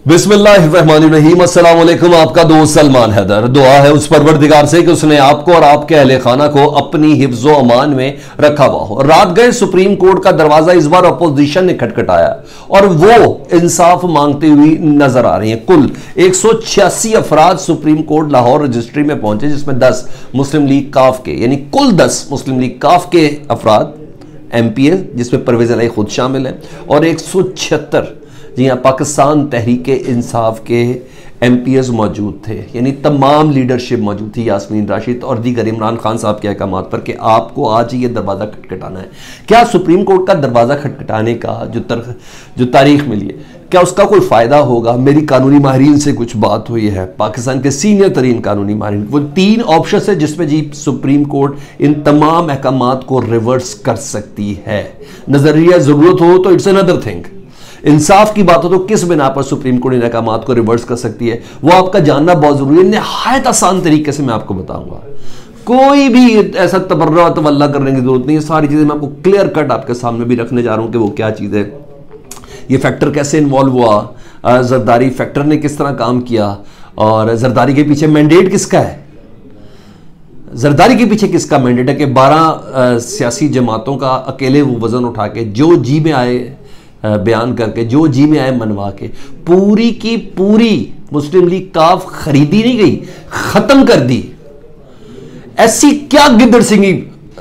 बिस्मिल्लाहिर्रहमानिर्रहीम। अस्सलाम वालेकुम। आपका दोस्त सलमान हैदर। दुआ है उस परवरदिगार से कि उसने आपको और आपके अहले खाना को अपनी हिफ्ज़ो अमान में रखा हुआ हो। रात गए सुप्रीम कोर्ट का दरवाजा इस बार अपोजिशन ने खटखटाया और वो इंसाफ मांगती हुई नजर आ रही है। कुल 186 अफराद सुप्रीम कोर्ट लाहौर रजिस्ट्री में पहुंचे, जिसमें 10 मुस्लिम लीग काफ के यानी कुल 10 मुस्लिम लीग काफ के अफराद MPA, जिसमें परवेज इलाही खुद शामिल है, और 176 जी हाँ पाकिस्तान तहरीक इंसाफ के MPs मौजूद थे, यानी तमाम लीडरशिप मौजूद थी। यास्मीन राशिद और दीगर इमरान खान साहब के अहकामात पर कि आपको आज ही ये दरवाज़ा खटखटाना है। क्या सुप्रीम कोर्ट का दरवाज़ा खटखटाने का जो तारीख मिली है, क्या उसका कोई फ़ायदा होगा? मेरी कानूनी माहिरीन से कुछ बात हुई है, पाकिस्तान के सीनियर तरीन कानूनी माहिरीन। वो 3 ऑप्शन है जिसमें जी सुप्रीम कोर्ट इन तमाम अहकामात को रिवर्स कर सकती है। नज़रिया ज़रूरत हो तो इट्स अनदर थिंग, इंसाफ की बात हो तो किस बिना पर सुप्रीम कोर्ट इन अहकामात को रिवर्स कर सकती है, वो आपका जानना बहुत जरूरी है। निहायत आसान तरीके से मैं आपको बताऊंगा, कोई भी ऐसा तबर्रा तवल्ला करने की जरूरत नहीं है। सारी चीजें मैं आपको क्लियर कट आपके सामने भी रखने जा रहा हूं कि वो क्या चीज है, ये फैक्टर कैसे इन्वॉल्व हुआ, जरदारी फैक्टर ने किस तरह काम किया, और जरदारी के पीछे मैंडेट किसका है। जरदारी के पीछे किसका मैंडेट है कि 12 सियासी जमातों का अकेले वो वजन उठा के, जो जी में आए बयान करके, जो जी में आए मनवा के, पूरी की पूरी मुस्लिम लीग काफ खरीदी नहीं गई, खत्म कर दी। ऐसी क्या गिद्दड़ सिंगी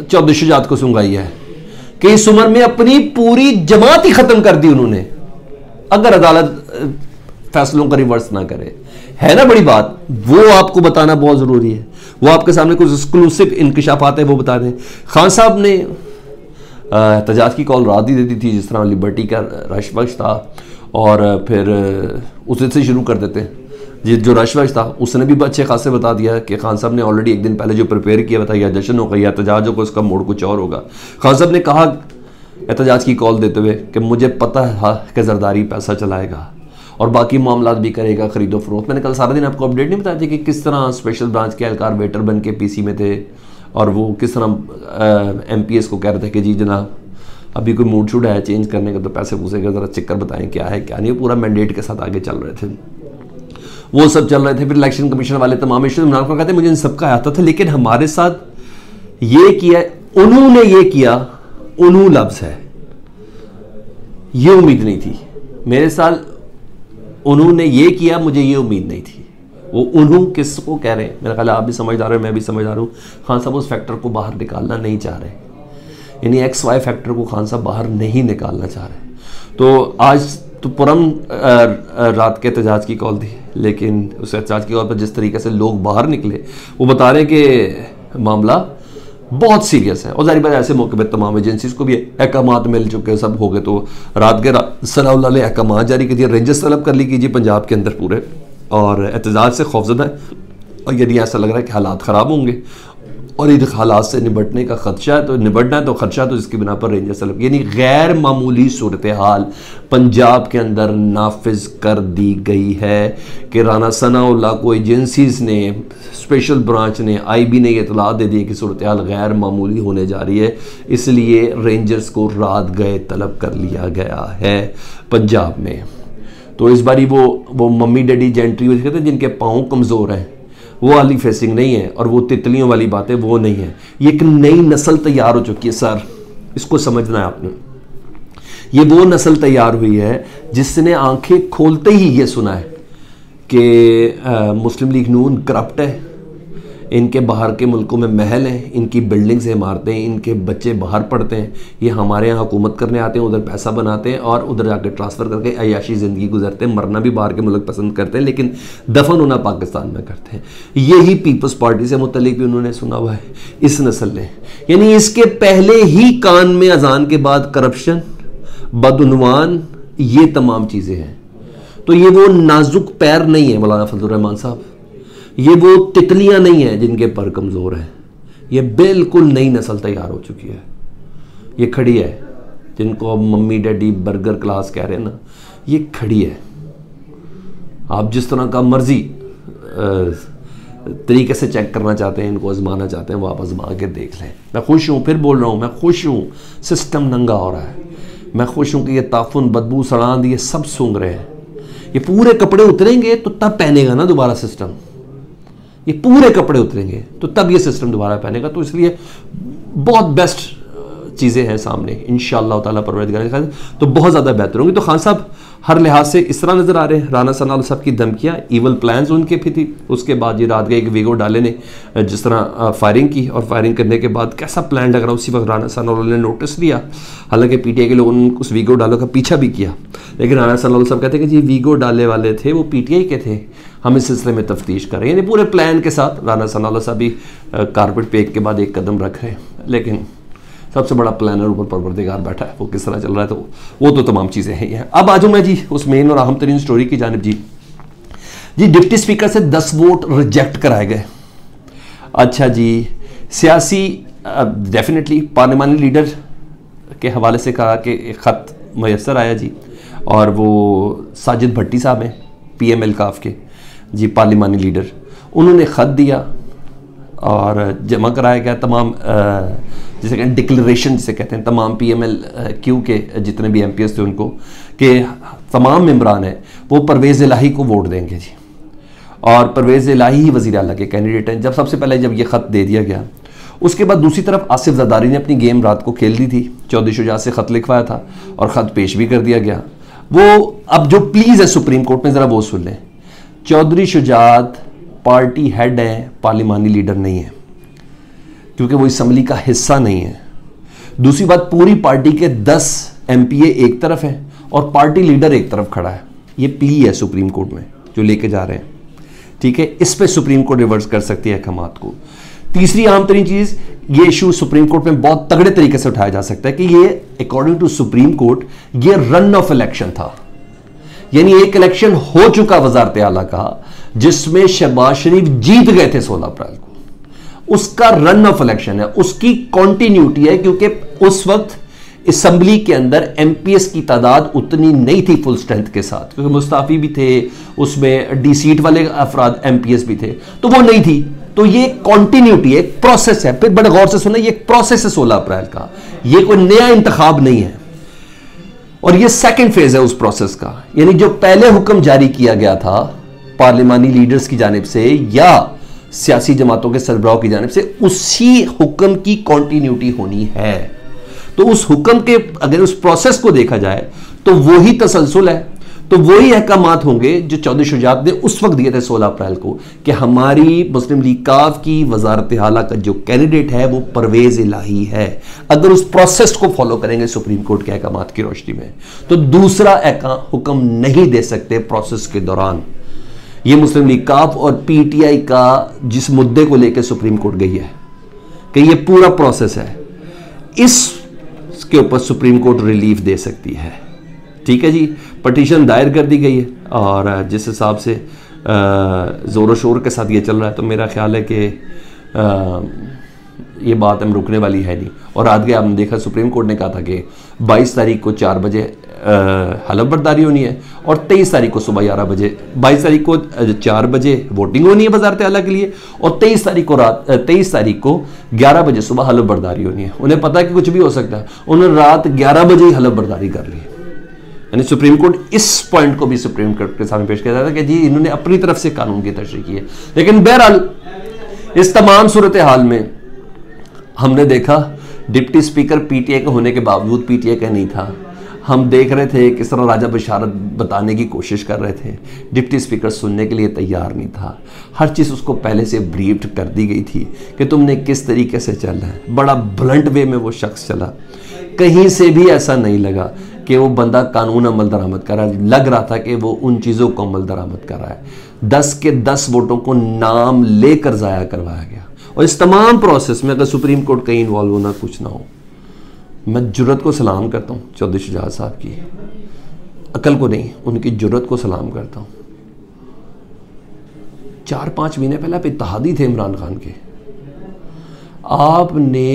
चौधरी शुजात को सुंगाई है कि इस उम्र में अपनी पूरी जमात ही खत्म कर दी उन्होंने, अगर अदालत फैसलों का रिवर्स ना करे। है ना बड़ी बात, वो आपको बताना बहुत जरूरी है। वो आपके सामने कुछ एक्सक्लूसिव इंकशाफात है, वो बता दें। खान साहब ने एहतजाज की कॉल रात ही दे दी थी, जिस तरह लिबर्टी का रश वक्श था, और फिर उसे से शुरू कर देते हैं। जो रश वक्श था उसने भी अच्छे खासे बता दिया कि खान साहब ने ऑलरेडी एक दिन पहले जो प्रिपेयर किया था, या जश्न होगा या एहतजाज होगा, उसका मोड़ कुछ और होगा। खान साहब ने कहा एहतजाज की कॉल देते हुए कि मुझे पता है कि जरदारी पैसा चलाएगा और बाकी मामला भी करेगा, खरीदो फरोख्त। मैंने कल सारा दिन आपको अपडेट नहीं बताया थी कि किस तरह स्पेशल ब्रांच के एहलकार वेटर बन के PC में थे, और वो किस तरह MPs को कह रहे थे कि जी जनाब अभी कोई मूड शूड है चेंज करने का, तो पैसे पूसे का ज़रा चक्कर बताएं क्या है क्या नहीं। पूरा मैंडेट के साथ आगे चल रहे थे, वो सब चल रहे थे। फिर इलेक्शन कमीशन वाले तमाम इशू इमरान खान कहते मुझे इन सबका आता था, लेकिन हमारे साथ ये किया, उन्होंने ये किया, उन्होंने लफ्ज़ है, ये उम्मीद नहीं थी मेरे साथ। उन्होंने ये किया, मुझे ये उम्मीद नहीं थी। वो उन्होंने किसको कह रहे हैं? मेरा ख्याल आप भी समझदार हैं, मैं भी समझदार हूँ। खान साहब उस फैक्टर को बाहर निकालना नहीं चाह रहे, यानी XY फैक्टर को खान साहब बाहर नहीं निकालना चाह रहे। तो आज तो पुरम रात के एहतजाज की कॉल थी, लेकिन उस एहतजाज की कॉल पर जिस तरीके से लोग बाहर निकले, वो बता रहे हैं कि मामला बहुत सीरियस है। और जारी बात ऐसे मौके पर तमाम एजेंसीज को भी अहकामात मिल चुके हैं, सब हो गए। तो रात के सलाउल्लाह ने अहकामात जारी कर दिए, रेंजर्स तलब कर ली कीजिए पंजाब के अंदर पूरे, और एहतजाज से खौफजदा है। और यदि ऐसा लग रहा है कि हालात ख़राब होंगे और इन हालात से निपटने का खदशा है, तो निपटना है तो खदशा, तो इसकी बिना पर रेंजर्स तलब, यानी गैर मामूली सूरत हाल पंजाब के अंदर नाफिज कर दी गई है कि राना सनाउल्लाह को एजेंसीज ने, स्पेशल ब्रांच ने, IB ने इतला दे दी कि सूरत हाल गैर मामूली होने जा रही है, इसलिए रेंजर्स को रात गए तलब कर लिया गया है पंजाब में। तो इस बारी वो मम्मी डैडी जेंट्री कहते हैं जिनके पाँव कमज़ोर हैं, वो वाली फेसिंग नहीं है, और वो तितलियों वाली बातें वो नहीं है। ये एक नई नस्ल तैयार हो चुकी है सर, इसको समझना है आपने। ये वो नस्ल तैयार हुई है जिसने आंखें खोलते ही ये सुना है कि मुस्लिम लीग नून करप्ट है, इनके बाहर के मुल्कों में महल हैं, इनकी बिल्डिंग्स हैं, इमारतें, इनके बच्चे बाहर पढ़ते हैं, ये हमारे यहाँ हुकूमत करने आते हैं, उधर पैसा बनाते हैं और उधर जाकर ट्रांसफ़र करके अयाशी ज़िंदगी गुजरते हैं, मरना भी बाहर के मुल्क पसंद करते हैं, लेकिन दफन होना पाकिस्तान में करते हैं। यही पीपल्स पार्टी से मुतल्लिक भी उन्होंने सुना हुआ है इस नस्ल ने। यानी इसके पहले ही कान में अजान के बाद करप्शन, बदउनवान, ये तमाम चीज़ें हैं। तो ये वो नाजुक पैर नहीं है मौलाना फजलुर रहमान साहब, ये वो तितलियां नहीं है जिनके पर कमज़ोर हैं। ये बिल्कुल नई नस्ल तैयार हो चुकी है, ये खड़ी है, जिनको अब मम्मी डैडी बर्गर क्लास कह रहे हैं ना, ये खड़ी है। आप जिस तरह का मर्जी तरीके से चेक करना चाहते हैं, इनको आजमाना चाहते हैं, वो आप आजमा के देख लें। मैं खुश हूँ, फिर बोल रहा हूँ, मैं खुश हूँ। सिस्टम नंगा हो रहा है, मैं खुश हूँ कि ये ताफुन, बदबू, सड़ांद, ये सब सूंघ रहे हैं। ये पूरे कपड़े उतरेंगे तो तब पहनेगा ना दोबारा सिस्टम, ये पूरे कपड़े उतरेंगे तो तब ये सिस्टम दोबारा पहनेगा। तो इसलिए बहुत बेस्ट चीज़ें हैं सामने इंशाअल्लाह ताला परवरदिगार के खातिर, तो बहुत ज़्यादा बेहतर होंगी। तो खान साहब हर लिहाज से इस तरह नज़र आ रहे हैं। राना सनाउल्लाह साहब की धमकियाँ, इवल प्लान्स उनके भी थी। उसके बाद ये रात गए एक वीगो डाले ने जिस तरह फायरिंग की, और फायरिंग करने के बाद कैसा प्लान लग रहा, उसी वक्त राना सनाउल्लाह ने नोटिस लिया। हालांकि पीटीआई के लोगों ने उस वीगो डालो का पीछा भी किया, लेकिन राना सनाउल्लाह साहब कहते हैं कि जी वीगो डाले वाले थे वो पीटीआई के थे, हम इस सिलसिले में तफ्तीश कर रहे हैं। यानी पूरे प्लान के साथ राना सनाउल्लाह साहब भी कारपेट पे एक के बाद एक कदम रख रहे हैं, लेकिन सबसे बड़ा प्लानर ऊपर परवरदिगार बैठा है, वो किस तरह चल रहा है, तो वो तो तमाम चीज़ें हैं। अब आ जाऊँ मैं जी उस मेन और अहम तरीन स्टोरी की जानिब। जी डिप्टी स्पीकर से 10 वोट रिजेक्ट कराए गए। अच्छा जी, सियासी डेफिनेटली पार्लिमानी लीडर के हवाले से कहा कि एक ख़त मैसर आया जी, और वो साजिद भट्टी साहब हैं PML काफ के जी, पार्लिमानी लीडर, उन्होंने ख़त दिया और जमा कराया गया तमाम जिसे कहते हैं डिक्लेरेशन जिसे कहते हैं तमाम PML के जितने भी MPs थे उनको, कि तमाम मेम्बरान हैं वो परवेज़ इलाही को वोट देंगे जी, और परवेज़ इलाही ही वज़ीर आला के कैंडिडेट हैं। जब सबसे पहले जब ये ख़त दे दिया गया, उसके बाद दूसरी तरफ आसिफ ज़रदारी ने अपनी गेम रात को खेल दी थी, चौधरी शुजात से ख़त लिखवाया था और ख़त पेश भी कर दिया गया। वो अब जो प्लीज़ है सुप्रीम कोर्ट में ज़रा वो सुन लें, चौधरी शुजात पार्टी हेड है, पार्लिमानी लीडर नहीं है, क्योंकि वो असम्बली का हिस्सा नहीं है। दूसरी बात, पूरी पार्टी के 10 MPA एक तरफ है और पार्टी लीडर एक तरफ खड़ा है। ये प्ली है सुप्रीम कोर्ट में जो लेके जा रहे हैं, ठीक है। इस पे सुप्रीम कोर्ट रिवर्स कर सकती है अहकामात को। तीसरी आम तरीन चीज, ये इशू सुप्रीम कोर्ट में बहुत तगड़े तरीके से उठाया जा सकता है कि ये अकॉर्डिंग टू सुप्रीम कोर्ट ये रन ऑफ इलेक्शन था, यानी एक इलेक्शन हो चुका वजारत आला का जिसमें शहबाज शरीफ जीत गए थे 16 अप्रैल को, उसका रन ऑफ इलेक्शन है, उसकी कॉन्टिन्यूटी है, क्योंकि उस वक्त असम्बली के अंदर MPs की तादाद उतनी नहीं थी फुल स्ट्रेंथ के साथ, क्योंकि मुस्ताफी भी थे, उसमें डी सीट वाले अफराद MPs भी थे, तो वो नहीं थी। तो ये कॉन्टिन्यूटी है, एक प्रोसेस है। फिर बड़े गौर से सुना, ये एक प्रोसेस है 16 अप्रैल का, ये कोई नया इंतखाब नहीं है, और ये सेकंड फेज है उस प्रोसेस का। यानी जो पहले हुक्म जारी किया गया था पार्लिमानी लीडर्स की जानिब से या सियासी जमातों के सरबराह की जानिब से, उसी हुक्म की कॉन्टिन्यूटी होनी है। तो उस हुक्म के अगर उस प्रोसेस को देखा जाए तो वही तसलसल है, तो वही अहकामात होंगे जो चौधरी शुजात ने उस वक्त दिए थे 16 अप्रैल को, कि हमारी मुस्लिम लीग काफ की वजारत आला का जो कैंडिडेट है वो परवेज इलाही है। अगर उस प्रोसेस को फॉलो करेंगे सुप्रीम कोर्ट के अहकामात की रोशनी में, तो दूसरा हुक्म नहीं दे सकते प्रोसेस के दौरान। ये मुस्लिम लीग काफ और PTI का जिस मुद्दे को लेकर सुप्रीम कोर्ट गई है कि ये पूरा प्रोसेस है, इसके ऊपर सुप्रीम कोर्ट रिलीफ दे सकती है, ठीक है जी। पटिशन दायर कर दी गई है, और जिस हिसाब से ज़ोर शोर के साथ ये चल रहा है, तो मेरा ख्याल है कि ये बात हम रुकने वाली है नहीं। और आगे आपने देखा सुप्रीम कोर्ट ने कहा था कि 22 तारीख को 4 बजे हलफ बर्दारी होनी है, और 23 तारीख को सुबह 11 बजे, 22 तारीख को 4 बजे वोटिंग होनी है वजारत आला के लिए, और 23 तारीख को 11 बजे सुबह हलफ बर्दारी होनी है। उन्हें पता है कि कुछ भी हो सकता है, उन्होंने रात 11 बजे ही हलफ बर्दारी कर ली। यानी सुप्रीम कोर्ट इस पॉइंट को भी सुप्रीम कोर्ट के सामने पेश किया जाता है कि जी इन्होंने अपनी तरफ से कानून की तशरीह की है। लेकिन बहरहाल इस तमाम सूरत हाल में हमने देखा डिप्टी स्पीकर PTI का होने के बावजूद PTI का नहीं था। हम देख रहे थे किस तरह राजा बशारत बताने की कोशिश कर रहे थे, डिप्टी स्पीकर सुनने के लिए तैयार नहीं था। हर चीज़ उसको पहले से ब्रीफ्ड कर दी गई थी कि तुमने किस तरीके से चलना है। बड़ा ब्लंट वे में वो शख्स चला, कहीं से भी ऐसा नहीं लगा कि वो बंदा कानून अमल दरामद कर रहा है। लग रहा था कि वो उन चीज़ों को अमल दरामद कर रहा है। 10 के 10 वोटों को नाम लेकर ज़ाया करवाया गया, और इस तमाम प्रोसेस में अगर सुप्रीम कोर्ट कहीं इन्वॉल्व होना कुछ ना हो, मैं जुर्रत को सलाम करता हूँ चौधरी शुजात साहब की, अकल को नहीं, उनकी जुर्रत को सलाम करता हूँ। 4-5 महीने पहले आप इत्तेहादी थे इमरान खान के, आपने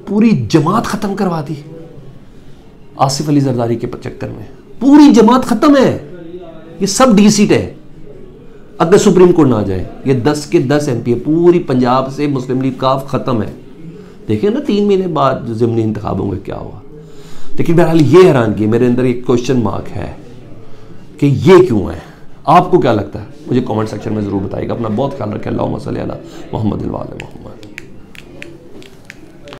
पूरी जमात ख़त्म करवा दी आसिफ अली जरदारी के चक्कर में। पूरी जमात ख़त्म है, ये सब डी सीट है। अगर सुप्रीम कोर्ट ना जाए, ये 10 के 10 MP पूरी पंजाब से मुस्लिम लीग काफ ख़त्म है। देखिए ना 3 महीने बाद जो ज़िमनी इंतखाब होंगे क्या हुआ। लेकिन बहरहाल ये हैरानगी, मेरे अंदर एक क्वेश्चन मार्क है कि ये क्यों है। आपको क्या लगता है मुझे कमेंट सेक्शन में ज़रूर बताइएगा। अपना बहुत ख्याल रखें। अल्लाहुम्मा सल्ली अला मुहम्मद व आले मुहम्मद।